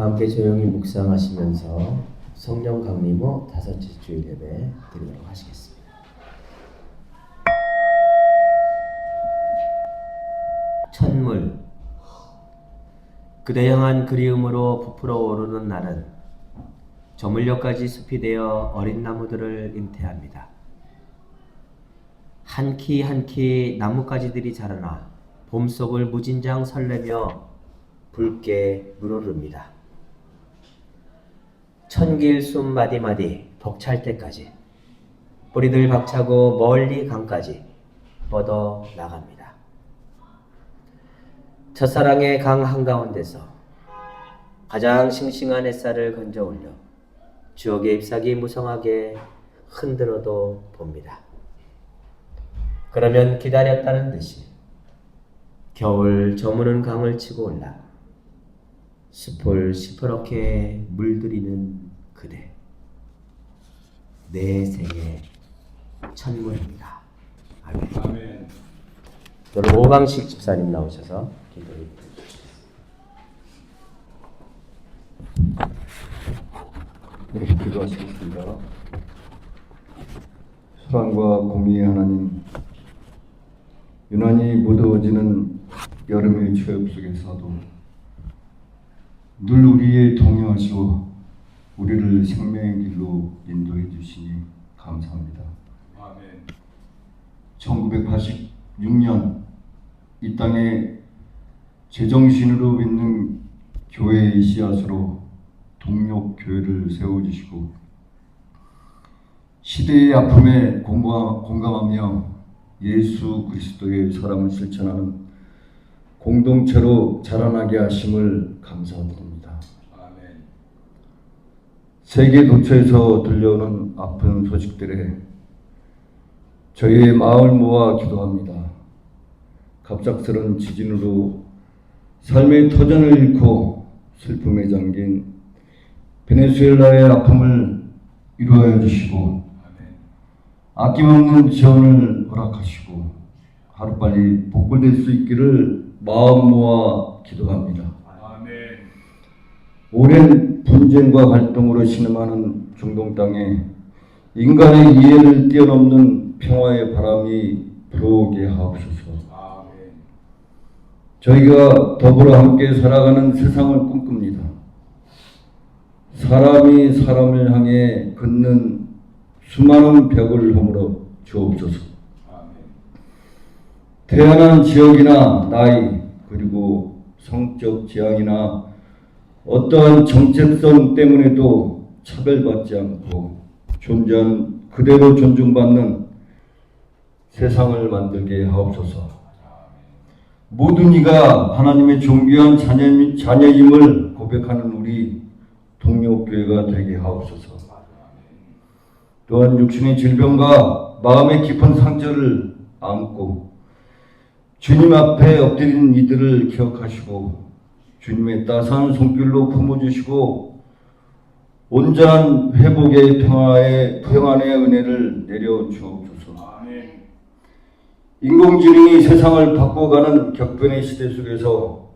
다 함께 조용히 묵상하시면서 성령 강림 후 5째 주일 예배 드리도록 하시겠습니다. 천물 그대 향한 그리움으로 부풀어 오르는 날은 저물녘까지 숲이 되어 어린 나무들을 잉태합니다. 한 키 한 키 나뭇가지들이 자라나 봄속을 무진장 설레며 붉게 물오릅니다. 천길 숲 마디마디 벅찰 때까지 뿌리들 박차고 멀리 강까지 뻗어 나갑니다. 첫사랑의 강 한가운데서 가장 싱싱한 햇살을 건져 올려 추억의 잎사귀 무성하게 흔들어도 봅니다. 그러면 기다렸다는 듯이 겨울 저무는 강을 치고 올라 숲을 시퍼렇게 물들이는 그대, 내 생의 천물입니다. 아멘. 아멘. 여러분 오광식 집사님 나오셔서 기도해 주시겠습니다. 네, 기도하시겠습니다. 사랑과 공의의 하나님, 유난히 무더워지는 여름의 추엽 속에서도 늘 우리의 동행하시고 우리를 생명의 길로 인도해 주시니 감사합니다. 아멘. 1986년 이 땅에 제정신으로 믿는 교회의 씨앗으로 동력교회를 세워주시고 시대의 아픔에 공감하며 예수 그리스도의 사랑을 실천하는 공동체로 자라나게 하심을 감사드립니다. 아멘. 세계 도처에서 들려오는 아픈 소식들에 저희의 마음을 모아 기도합니다. 갑작스런 지진으로 삶의 터전을 잃고 슬픔에 잠긴 베네수엘라의 아픔을 이루어 주시고 아낌없는 지원을 허락하시고 하루빨리 복구될 수 있기를 마음 모아 기도합니다. 아멘. 오랜 분쟁과 갈등으로 신음하는 중동 땅에 인간의 이해를 뛰어넘는 평화의 바람이 불어오게 하옵소서. 아멘. 저희가 더불어 함께 살아가는 세상을 꿈꿉니다. 사람이 사람을 향해 긋는 수많은 벽을 허물어 주옵소서. 태어난 지역이나 나이 그리고 성적 지향이나 어떠한 정체성 때문에도 차별받지 않고 존재하는 그대로 존중받는 세상을 만들게 하옵소서. 모든 이가 하나님의 존귀한 자녀임을 고백하는 우리 동력교회가 되게 하옵소서. 또한 육신의 질병과 마음의 깊은 상처를 안고 주님 앞에 엎드린 이들을 기억하시고 주님의 따스한 손길로 품어주시고 온전한 회복의 평안의 은혜를 내려주옵소서. 인공지능이 세상을 바꿔가는 격변의 시대 속에서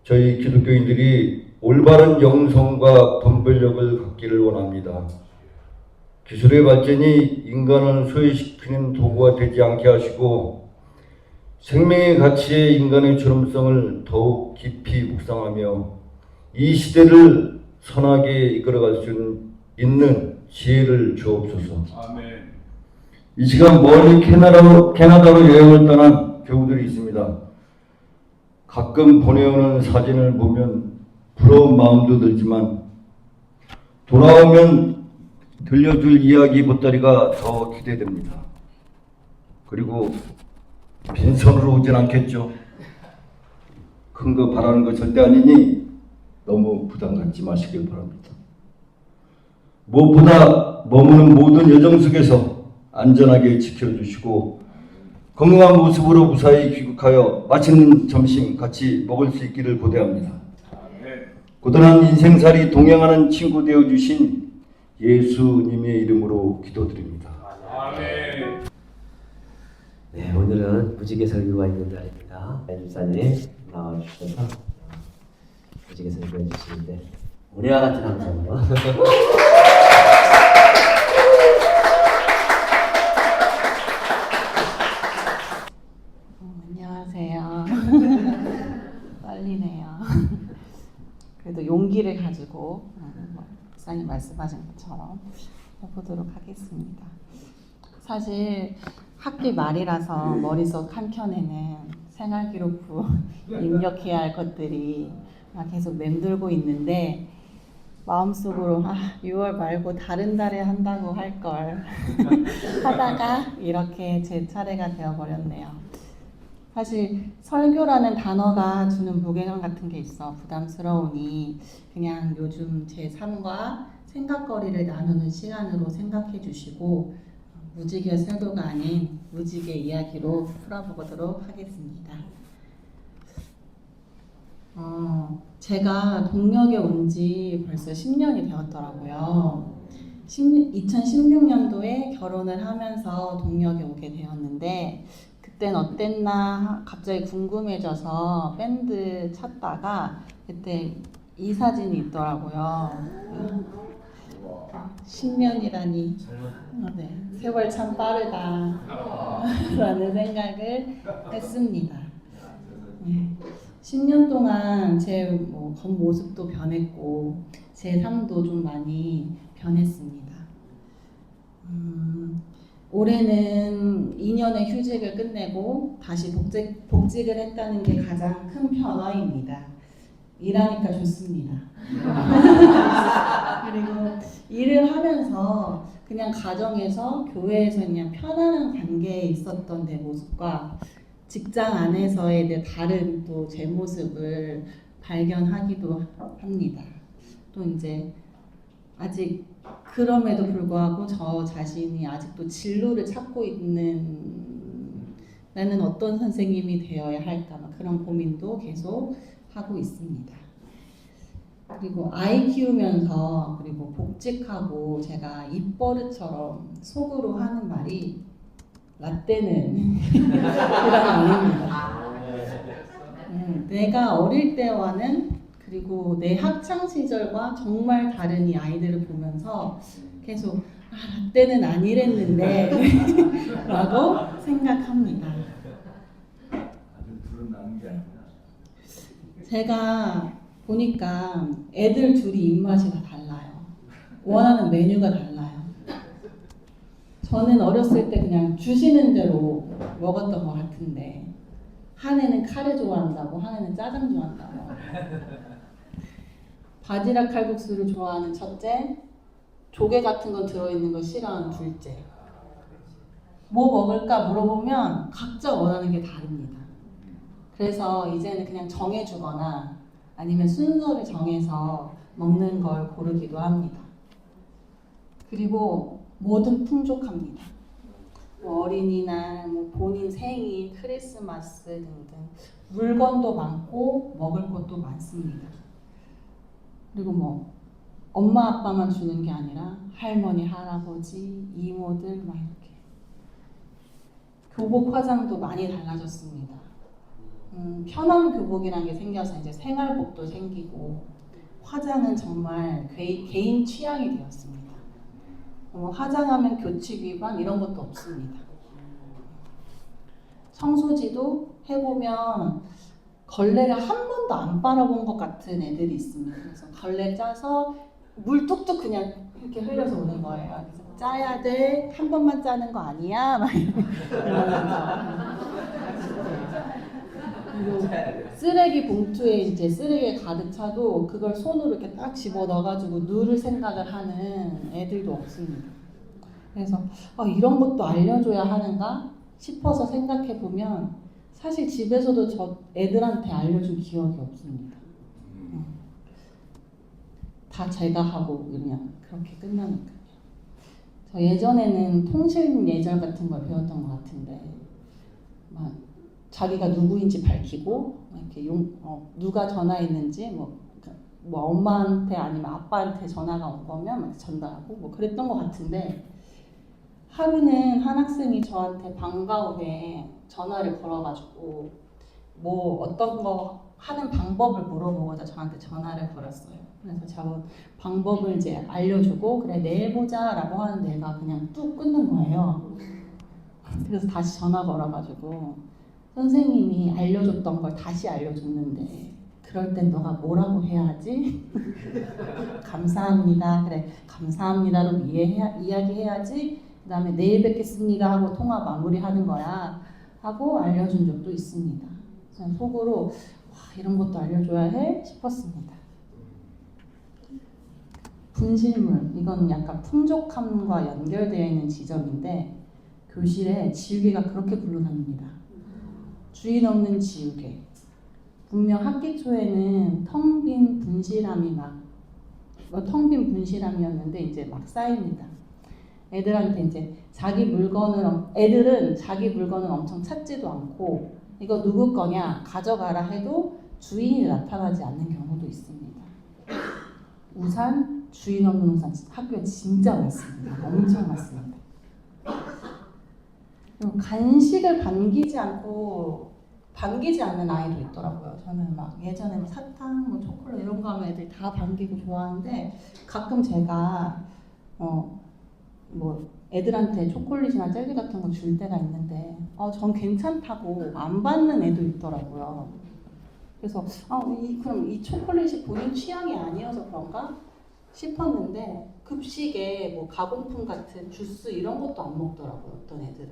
저희 기독교인들이 올바른 영성과 분별력을 갖기를 원합니다. 기술의 발전이 인간을 소외시키는 도구가 되지 않게 하시고 생명의 가치에 인간의 존엄성을 더욱 깊이 묵상하며 이 시대를 선하게 이끌어갈 수 있는 지혜를 주옵소서. 아멘. 이 시간 멀리 캐나다로 여행을 떠난 교우들이 있습니다. 가끔 보내오는 사진을 보면 부러운 마음도 들지만 돌아오면 들려줄 이야기 보따리가 더 기대됩니다. 그리고 빈손으로 오진 않겠죠. 큰 거 바라는 거 절대 아니니 너무 부담 갖지 마시길 바랍니다. 무엇보다 머무는 모든 여정 속에서 안전하게 지켜주시고 건강한 모습으로 무사히 귀국하여 맛있는 점심 같이 먹을 수 있기를 고대합니다. 고단한 인생살이 동행하는 친구 되어주신 예수님의 이름으로 기도드립니다. 아멘. 네, 오늘은 무지개 설교가 있는 날입니다. 집사님 나와주셔서 조직에 설교해 주시는데 우리와 같은 함성으로 안녕하세요. 떨리네요. 그래도 용기를 가지고 목사님 말씀하신 것처럼 해보도록 하겠습니다. 사실 학기 말이라서 머릿속 한켠에는 생활기록부 입력해야 할 것들이 막 계속 맴돌고 있는데 마음속으로 6월 말고 다른 달에 한다고 할 걸 하다가 이렇게 제 차례가 되어버렸네요. 사실 설교라는 단어가 주는 무게감 같은 게 있어 부담스러우니 그냥 요즘 제 삶과 생각거리를 나누는 시간으로 생각해 주시고 무지개 설교가 아닌 무지개 이야기로 풀어보도록 하겠습니다. 제가 동력에 온 지 벌써 10년이 되었더라고요. 2016년도에 결혼을 하면서 동력에 오게 되었는데 그땐 어땠나 갑자기 궁금해져서 밴드 찾다가 그때 이 사진이 있더라고요. 10년이라니 네, 세월 참 빠르다 라는 생각을 했습니다. 네, 10년 동안 제 겉모습도 변했고 제 삶도 좀 많이 변했습니다. 올해는 2년의 휴직을 끝내고 다시 복직을 했다는 게 가장 큰 변화입니다. 일하니까 좋습니다. 그리고 일을 하면서 그냥 가정에서 교회에서 그냥 편안한 관계에 있었던 내 모습과 직장 안에서의 내 다른 또 제 모습을 발견하기도 합니다. 또 이제 아직 그럼에도 불구하고 저 자신이 아직도 진로를 찾고 있는 나는 어떤 선생님이 되어야 할까 그런 고민도 계속 하고 있습니다. 그리고 아이 키우면서 그리고 복직하고 제가 입버릇처럼 속으로 하는 말이 라떼는 그런 아닙니다. 내가 어릴 때와는 그리고 내 학창 시절과 정말 다른 이 아이들을 보면서 계속 라떼는 아니랬는데 라고 생각합니다. 제가 보니까 애들 둘이 입맛이 다 달라요. 원하는 메뉴가 달라요. 저는 어렸을 때 그냥 주시는 대로 먹었던 것 같은데 한 애는 카레 좋아한다고 한 애는 짜장 좋아한다고 바지락 칼국수를 좋아하는 첫째, 조개 같은 건 들어있는 거 싫어하는 둘째. 뭐 먹을까 물어보면 각자 원하는 게 다릅니다. 그래서 이제는 그냥 정해주거나 아니면 순서를 정해서 먹는 걸 고르기도 합니다. 그리고 뭐든 풍족합니다. 뭐 어린이날, 뭐 본인 생일, 크리스마스 등등 물건도 많고 먹을 것도 많습니다. 그리고 뭐 엄마 아빠만 주는 게 아니라 할머니, 할아버지, 이모들 막 이렇게 교복 화장도 많이 달라졌습니다. 편한 교복이라는 게 생겨서 이제 생활복도 생기고 화장은 정말 개인 취향이 되었습니다. 화장하면 교칙 위반 이런 것도 없습니다. 청소지도 해보면 걸레를 한 번도 안 빨아본 것 같은 애들이 있습니다. 그래서 걸레 짜서 물 뚝뚝 그냥 이렇게 흘려서 오는 거예요. 그래서 짜야 돼, 한 번만 짜는 거 아니야? 막 이러면서. 그리고 쓰레기 봉투에 이제 쓰레기가 가득 차도 그걸 손으로 이렇게 딱 집어 넣어가지고 누를 생각을 하는 애들도 없습니다. 그래서 이런 것도 알려줘야 하는가 싶어서 생각해 보면 사실 집에서도 저 애들한테 알려준 기억이 없습니다. 다 제가 하고 그냥 그렇게 끝나니까요. 저 예전에는 통신 예절 같은 걸 배웠던 것 같은데 막 자기가 누구인지 밝히고 이렇게 누가 전화했는지 뭐 엄마한테 아니면 아빠한테 전화가 온 거면 막 전달하고 뭐 그랬던 것 같은데 하루는 한 학생이 저한테 방과후에 전화를 걸어가지고 뭐 어떤 거 하는 방법을 물어보고자 저한테 전화를 걸었어요. 그래서 제가 방법을 이제 알려주고 그래 내일 보자라고 하는데 얘가 그냥 뚝 끊는 거예요. 그래서 다시 전화 걸어가지고 선생님이 알려줬던 걸 다시 알려줬는데 그럴 땐 너가 뭐라고 해야 하지? 감사합니다. 그래 감사합니다로 이야기해야지. 그 다음에 내일 뵙겠습니다 하고 통화 마무리하는 거야 하고 알려준 적도 있습니다. 저는 속으로 와, 이런 것도 알려줘야 해 싶었습니다. 분실물, 이건 약간 풍족함과 연결되어 있는 지점인데 교실에 지우개가 그렇게 굴러다닙니다. 주인 없는 지우개. 분명 학기 초에는 텅 빈 분실함이었는데 이제 막 쌓입니다. 애들한테 이제 애들은 자기 물건을 엄청 찾지도 않고 이거 누구 거냐 가져가라 해도 주인이 나타나지 않는 경우도 있습니다. 우산, 주인 없는 우산 학교에 진짜 많습니다. 엄청 많습니다. 그리고 간식을 반기지 않는 아이도 있더라고요. 저는 막 예전에 뭐 사탕, 뭐 초콜릿 이런 거 하면 애들이 다 반기고 좋아하는데 가끔 제가 뭐 애들한테 초콜릿이나 젤리 같은 거 줄 때가 있는데 전 괜찮다고 안 받는 애도 있더라고요. 그래서 그럼 이 초콜릿이 본인 취향이 아니어서 그런가 싶었는데 급식에 뭐 가공품 같은 주스 이런 것도 안 먹더라고요. 어떤 애들은.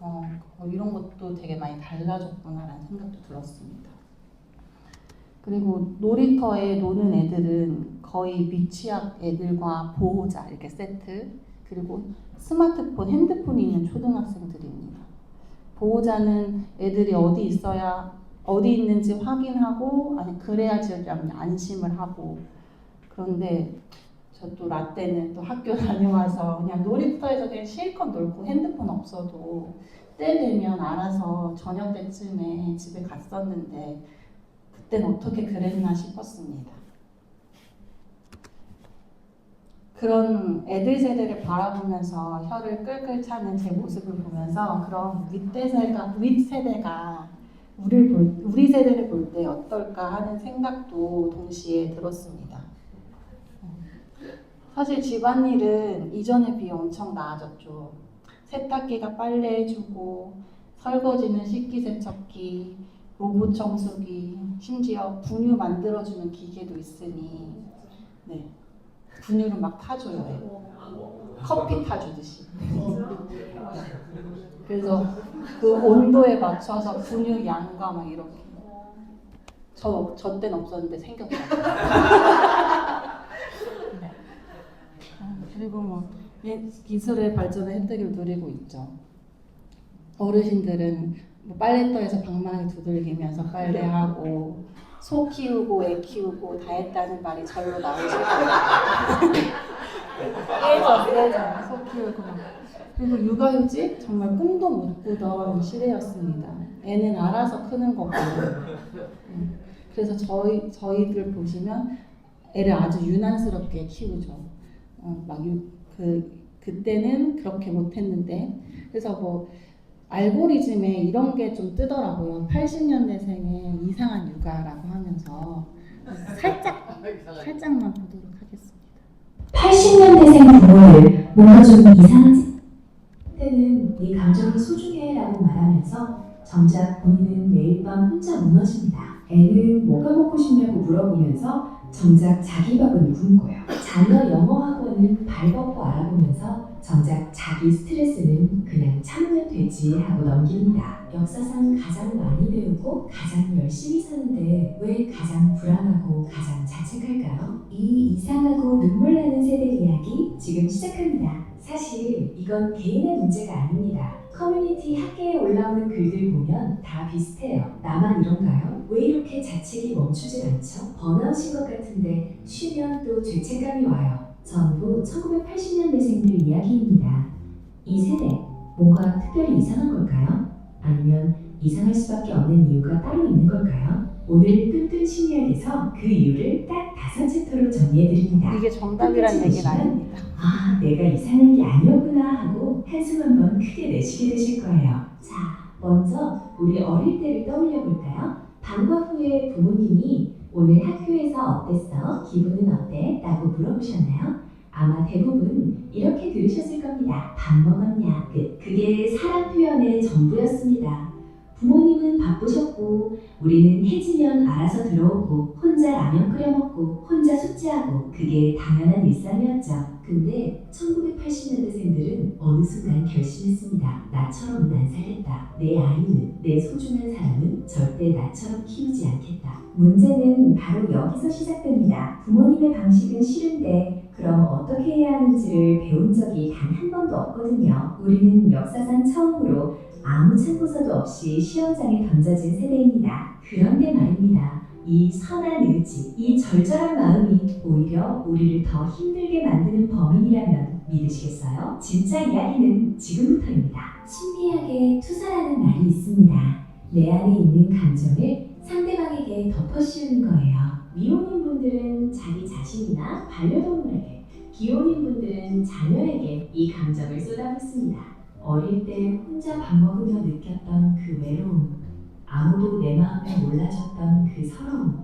그래서 이런 것도 되게 많이 달라졌구나라는 생각도 들었습니다. 그리고 놀이터에 노는 애들은 거의 미취학 애들과 보호자 이렇게 세트, 그리고 스마트폰, 핸드폰이 있는 초등학생들입니다. 보호자는 애들이 어디 있는지 확인하고 그래야지 안심을 하고. 그런데 저 또 라떼는 또 학교 다녀와서 그냥 놀이터에서 그냥 실컷 놀고 핸드폰 없어도 때 되면 알아서 저녁 때쯤에 집에 갔었는데 그땐 어떻게 그랬나 싶었습니다. 그런 애들 세대를 바라보면서 혀를 끌끌 차는 제 모습을 보면서 그럼 윗세대가 우리 세대를 볼 때 어떨까 하는 생각도 동시에 들었습니다. 사실 집안일은 이전에 비해 엄청 나아졌죠. 세탁기가 빨래해주고 설거지는 식기세척기, 로봇 청소기, 심지어 분유 만들어주는 기계도 있으니 분유를 막 타줘요. 커피 타주듯이. 그래서 그 온도에 맞춰서 분유 양과 막 이렇게. 저 때는 없었는데 생겼더라고요. 그리고 뭐 기술의 발전의 혜택을 누리고 있죠. 어르신들은 뭐 빨래터에서 방망이 두들기면서 빨래하고 소 키우고 애 키우고 다 했다는 말이 절로 나오실 거예요. 예전 소 키우고 그리고 육아휴직 정말 꿈도 못 꾸던 시대였습니다. 애는 알아서 크는 거고. 그래서 저희들 보시면 애를 아주 유난스럽게 키우죠. 그때는 그렇게 못했는데 그래서 뭐 알고리즘에 이런 게 좀 뜨더라고요. 80년대생의 이상한 육아라고 하면서 살짝만 보도록 하겠습니다. 80년대생 부모를 뭔가 좀 이상하지? 그때는 네 감정이 소중해라고 말하면서 정작 본인은 매일 밤 혼자 무너집니다. 애는 뭐가 먹고 싶냐고 물어보면서 정작 자기 밥은 굶고요. 자녀 영어 학원은 발 뻗고 알아보면서 정작 자기 스트레스는 그냥 참으면 되지 하고 넘깁니다. 역사상 가장 많이 배우고 가장 열심히 사는데 왜 가장 불안하고 가장 자책할까요? 이 이상하고 눈물 나는 세대 이야기 지금 시작합니다. 사실 이건 개인의 문제가 아닙니다. 커뮤니티 학계에 올라오는 글들 보면 다 비슷해요. 나만 이런가요? 왜 이렇게 자책이 멈추질 않죠? 번아웃인 것 같은데 쉬면 또 죄책감이 와요. 전부 1980년대생들 이야기입니다. 이 세대, 뭔가 특별히 이상한 걸까요? 아니면 이상할 수밖에 없는 이유가 따로 있는 걸까요? 오늘 뚠뚠 심리학에서 그 이유를 딱 5챕터로 정리해드립니다. 이게 정답이란 얘기는 아닙니다. 내가 이상한 게 아니었구나 하고 한숨 한번 크게 내쉬게 되실 거예요. 자, 먼저 우리 어릴 때를 떠올려 볼까요? 방과 후에 부모님이 오늘 학교에서 어땠어? 기분은 어때? 라고 물어보셨나요? 아마 대부분 이렇게 들으셨을 겁니다. 밥 먹었냐? 그게 사랑 표현의 전부였습니다. 부모님은 바쁘셨고 우리는 해지면 알아서 들어오고 혼자 라면 끓여 먹고 혼자 숙제하고 그게 당연한 일상이었죠. 근데 1980년대생들은 어느 순간 결심했습니다. 나처럼은 안 살겠다. 내 아이는, 내 소중한 사람은 절대 나처럼 키우지 않겠다. 문제는 바로 여기서 시작됩니다. 부모님의 방식은 싫은데 그럼 어떻게 해야 하는지를 배운 적이 단 한 번도 없거든요. 우리는 역사상 처음으로 아무 참고서도 없이 시험장에 던져진 세대입니다. 그런데 말입니다. 이 선한 의지, 이 절절한 마음이 오히려 우리를 더 힘들게 만드는 범인이라면 믿으시겠어요? 진짜 이야기는 지금부터입니다. 신비하게 투사라는 말이 있습니다. 내 안에 있는 감정을 상대방에게 덮어씌우는 거예요. 미혼인 분들은 자기 자신이나 반려동물에게, 기혼인 분들은 자녀에게 이 감정을 쏟아붓습니다. 어릴 때 혼자 밥 먹으며 느꼈던 그 외로움, 아무도 내 마음을 몰라줬던 그 서러움,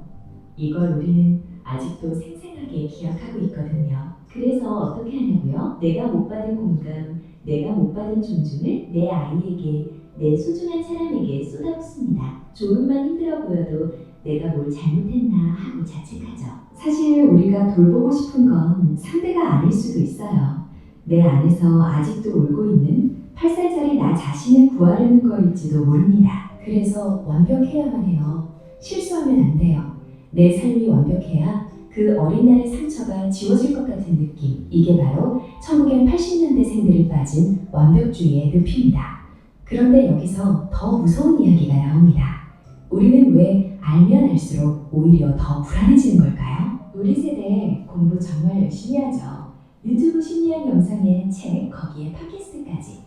이걸 우리는 아직도 생생하게 기억하고 있거든요. 그래서 어떻게 하냐고요? 내가 못 받은 공감, 내가 못 받은 존중을 내 아이에게, 내 소중한 사람에게 쏟아붓습니다. 조금만 힘들어 보여도 내가 뭘 잘못했나 하고 자책하죠. 사실 우리가 돌보고 싶은 건 상대가 아닐 수도 있어요. 내 안에서 아직도 울고 있는 8살짜리 나 자신을 구하려는 거일지도 모릅니다. 그래서 완벽해야만 해요. 실수하면 안 돼요. 내 삶이 완벽해야 그 어린 날의 상처가 지워질 것 같은 느낌. 이게 바로 1980년대생들이 빠진 완벽주의의 늪입니다. 그런데 여기서 더 무서운 이야기가 나옵니다. 우리는 왜 알면 알수록 오히려 더 불안해지는 걸까요? 우리 세대 공부 정말 열심히 하죠. 유튜브 심리학 영상에 책, 거기에 팟캐스트까지.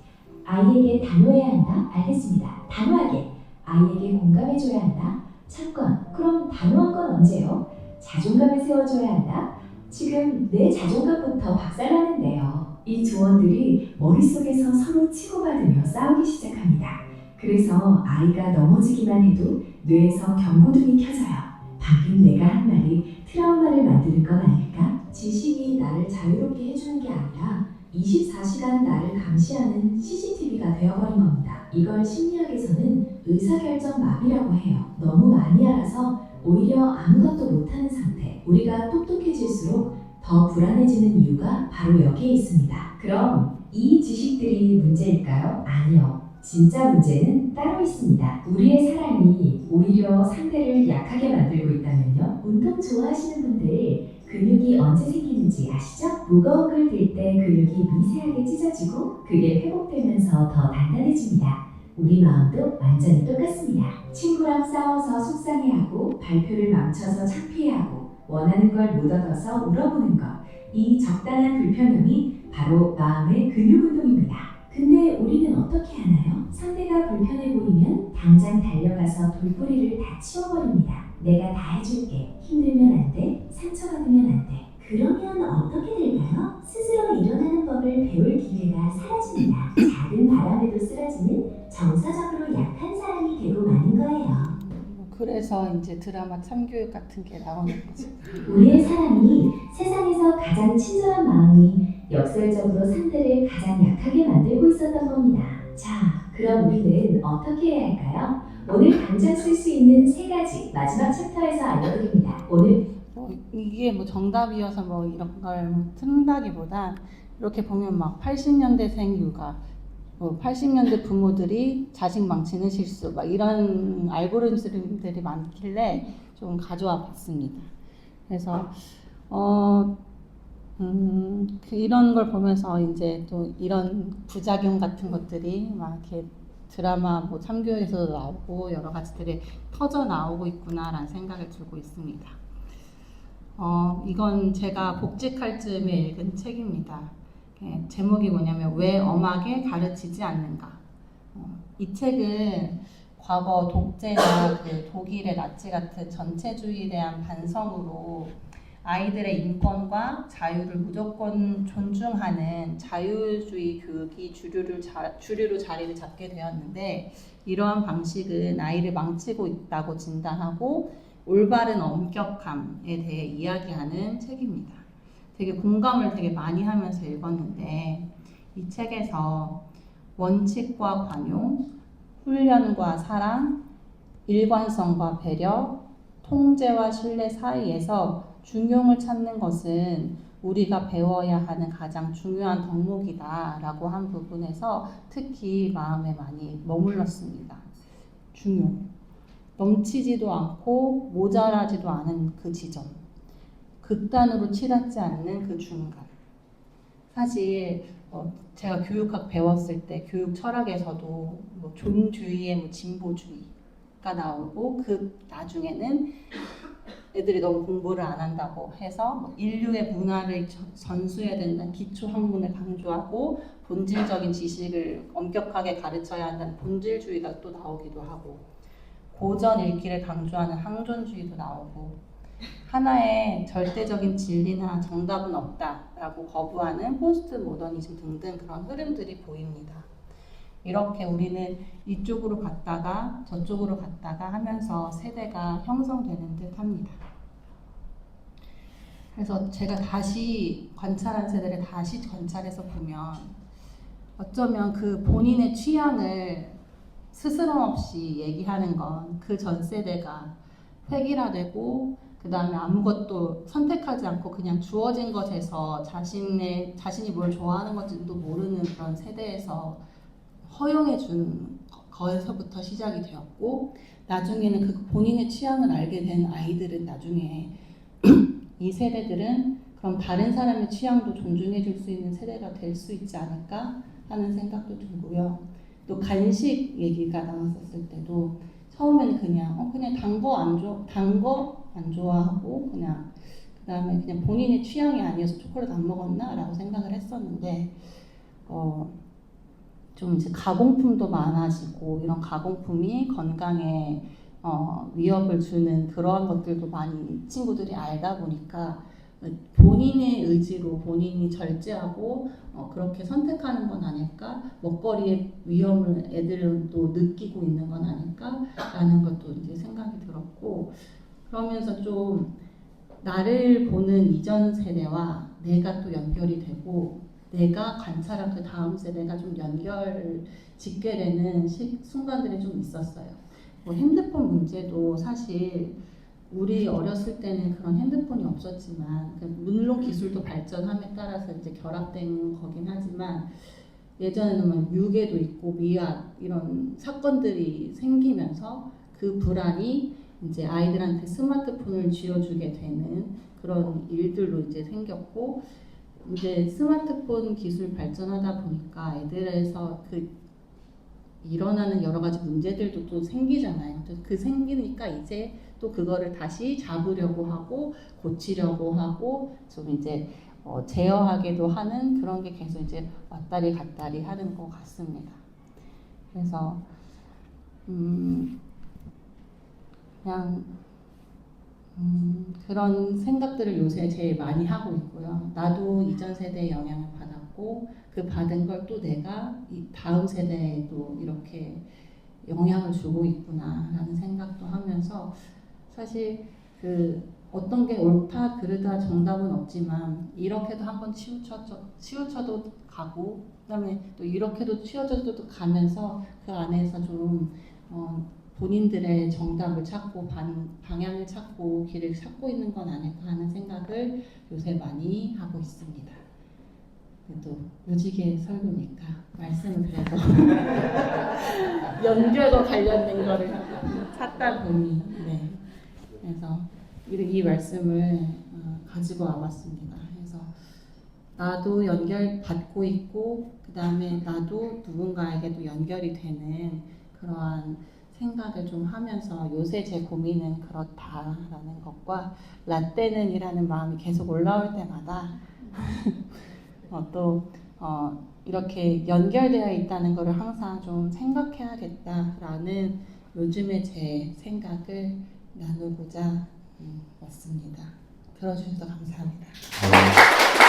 아이에게 단호해야 한다? 알겠습니다. 단호하게. 아이에게 공감해줘야 한다? 잠깐, 그럼 단호한 건 언제요? 자존감을 세워줘야 한다? 지금 내 자존감부터 박살나는데요. 이 조언들이 머릿속에서 서로 치고받으며 싸우기 시작합니다. 그래서 아이가 넘어지기만 해도 뇌에서 경고등이 켜져요. 방금 내가 한 말이 트라우마를 만드는 건 아닐까? 지식이 나를 자유롭게 해주는 게 아니라 24시간 나를 감시하는 CCTV가 되어버린 겁니다. 이걸 심리학에서는 의사결정마비라고 해요. 너무 많이 알아서 오히려 아무것도 못하는 상태. 우리가 똑똑해질수록 더 불안해지는 이유가 바로 여기에 있습니다. 그럼 이 지식들이 문제일까요? 아니요. 진짜 문제는 따로 있습니다. 우리의 사랑이 오히려 상대를 약하게 만들고 있다면요? 운동 좋아하시는 분들 근육이 언제 생기는지 아시죠? 무거운 걸 들 때 근육이 미세하게 찢어지고 그게 회복되면서 더 단단해집니다. 우리 마음도 완전히 똑같습니다. 친구랑 싸워서 속상해하고 발표를 망쳐서 창피해하고 원하는 걸 못 얻어서 울어보는 것. 이 적당한 불편함이 바로 마음의 근육 운동입니다. 근데 우리는 어떻게 하나요? 상대가 불편해 보이면 당장 달려가서 돌부리를 다 치워버립니다. 내가 다 해줄게. 힘들면 안 돼. 상처받으면 안 돼. 그러면 어떻게 될까요? 스스로 일어나는 법을 배울 기회가 사라집니다. 작은 바람에도 쓰러지는 정서적으로 약한 사람이 되고 마는 거예요. 그래서 이제 드라마 참교육 같은 게 나오는 거죠. 우리의 사랑이 세상에서 가장 친절한 마음이 역설적으로 상대를 가장 약하게 만들고 있었던 겁니다. 자, 그럼 우리는 어떻게 해야 할까요? 오늘 당장 쓸 수 있는 3가지 마지막 챕터에서 알려드립니다. 오늘 이게 뭐 정답이어서 뭐 이런 걸 튼다기보다 이렇게 보면 막 80년대생 육아, 뭐 80년대 부모들이 자식 망치는 실수, 막 이런 알고리즘들이 많길래 좀 가져와 봤습니다. 그래서 이런 걸 보면서 이제 또 이런 부작용 같은 것들이 막 이렇게 드라마 뭐 참교육에서도 나오고 여러 가지들이 터져 나오고 있구나라는 생각을 들고 있습니다. 이건 제가 복직할 즈음에 읽은 책입니다. 제목이 뭐냐면 왜 엄하게 가르치지 않는가. 이 책은 과거 독재나 그 독일의 나치 같은 전체주의에 대한 반성으로 아이들의 인권과 자유를 무조건 존중하는 자유주의 교육이 주류로 자리를 잡게 되었는데, 이러한 방식은 아이를 망치고 있다고 진단하고 올바른 엄격함에 대해 이야기하는 책입니다. 되게 공감을 되게 많이 하면서 읽었는데, 이 책에서 원칙과 관용, 훈련과 사랑, 일관성과 배려, 통제와 신뢰 사이에서 중용을 찾는 것은 우리가 배워야 하는 가장 중요한 덕목이다 라고 한 부분에서 특히 마음에 많이 머물렀습니다. 중용. 넘치지도 않고 모자라지도 않은 그 지점. 극단으로 치닫지 않는 그 중간. 사실 제가 교육학 배웠을 때 교육 철학에서도 뭐 존주의의 진보주의가 나오고, 그 나중에는 애들이 너무 공부를 안 한다고 해서 뭐 인류의 문화를 전수해야 된다는 기초 학문을 강조하고 본질적인 지식을 엄격하게 가르쳐야 한다는 본질주의가 또 나오기도 하고, 고전 읽기를 강조하는 항존주의도 나오고, 하나의 절대적인 진리나 정답은 없다라고 거부하는 포스트 모더니즘 등등 그런 흐름들이 보입니다. 이렇게 우리는 이쪽으로 갔다가 저쪽으로 갔다가 하면서 세대가 형성되는 듯 합니다. 그래서 제가 다시 관찰한 세대를 다시 관찰해서 보면 어쩌면 그 본인의 취향을 스스럼 없이 얘기하는 건 그 전 세대가 획일화되고, 그 다음에 아무것도 선택하지 않고 그냥 주어진 것에서 자신이 뭘 좋아하는 건지도 모르는 그런 세대에서 허용해 준 거에서부터 시작이 되었고, 나중에는 그 본인의 취향을 알게 된 아이들은 나중에 이 세대들은 그럼 다른 사람의 취향도 존중해 줄 수 있는 세대가 될 수 있지 않을까 하는 생각도 들고요. 또 간식 얘기가 나왔었을 때도 처음에는 그냥 단 거 안 좋아하고 그다음에 그냥 본인의 취향이 아니어서 초콜릿 안 먹었나라고 생각을 했었는데, 좀 이제 가공품도 많아지고 이런 가공품이 건강에 위협을 주는 그러한 것들도 많이 친구들이 알다 보니까 본인의 의지로 본인이 절제하고 그렇게 선택하는 건 아닐까, 먹거리의 위험을 애들은 또 느끼고 있는 건 아닐까라는 것도 이제 생각이 들었고, 그러면서 좀 나를 보는 이전 세대와 내가 또 연결이 되고, 내가 관찰한 그 다음 세대가 좀 연결 짓게 되는 순간들이 좀 있었어요. 뭐 핸드폰 문제도 사실 우리 어렸을 때는 그런 핸드폰이 없었지만, 물론 기술도 발전함에 따라서 이제 결합된 거긴 하지만, 예전에는 막 유괴도 있고 미약 이런 사건들이 생기면서 그 불안이 이제 아이들한테 스마트폰을 쥐어주게 되는 그런 일들로 이제 생겼고, 이제 스마트폰 기술 발전하다 보니까 애들에서 그 일어나는 여러 가지 문제들도 또 생기잖아요. 그 생기니까 이제 또 그거를 다시 잡으려고 하고 고치려고 하고 좀 이제 제어하기도 하는 그런 게 계속 이제 왔다리 갔다리 하는 것 같습니다. 그래서 그냥 그런 생각들을 요새 제일 많이 하고 있고요. 나도 이전 세대의 영향을 받았고 그 받은 걸 또 내가 이 다음 세대에도 이렇게 영향을 주고 있구나라는 생각도 하면서, 사실 그 어떤 게 옳다 그르다 정답은 없지만 이렇게도 한번 치우쳐도 가고, 그다음에 또 이렇게도 치워져도 가면서 그 안에서 좀 본인들의 정답을 찾고 방향을 찾고 길을 찾고 있는 건 아닐까 하는 생각을 요새 많이 하고 있습니다. 또 무지개 설교니까 말씀을 그래도 연결과 관련된 거를 찾다 보니, 네, 그래서 이 말씀을 가지고 와봤습니다. 그래서 나도 연결 받고 있고 그 다음에 나도 누군가에게도 연결이 되는 그러한 생각을 좀 하면서 요새 제 고민은 그렇다라는 것과, 라떼는 이라는 마음이 계속 올라올 때마다 이렇게 연결되어 있다는 것을 항상 좀 생각해야겠다라는 요즘의 제 생각을 나누고자 왔습니다. 들어주셔서 감사합니다. 네.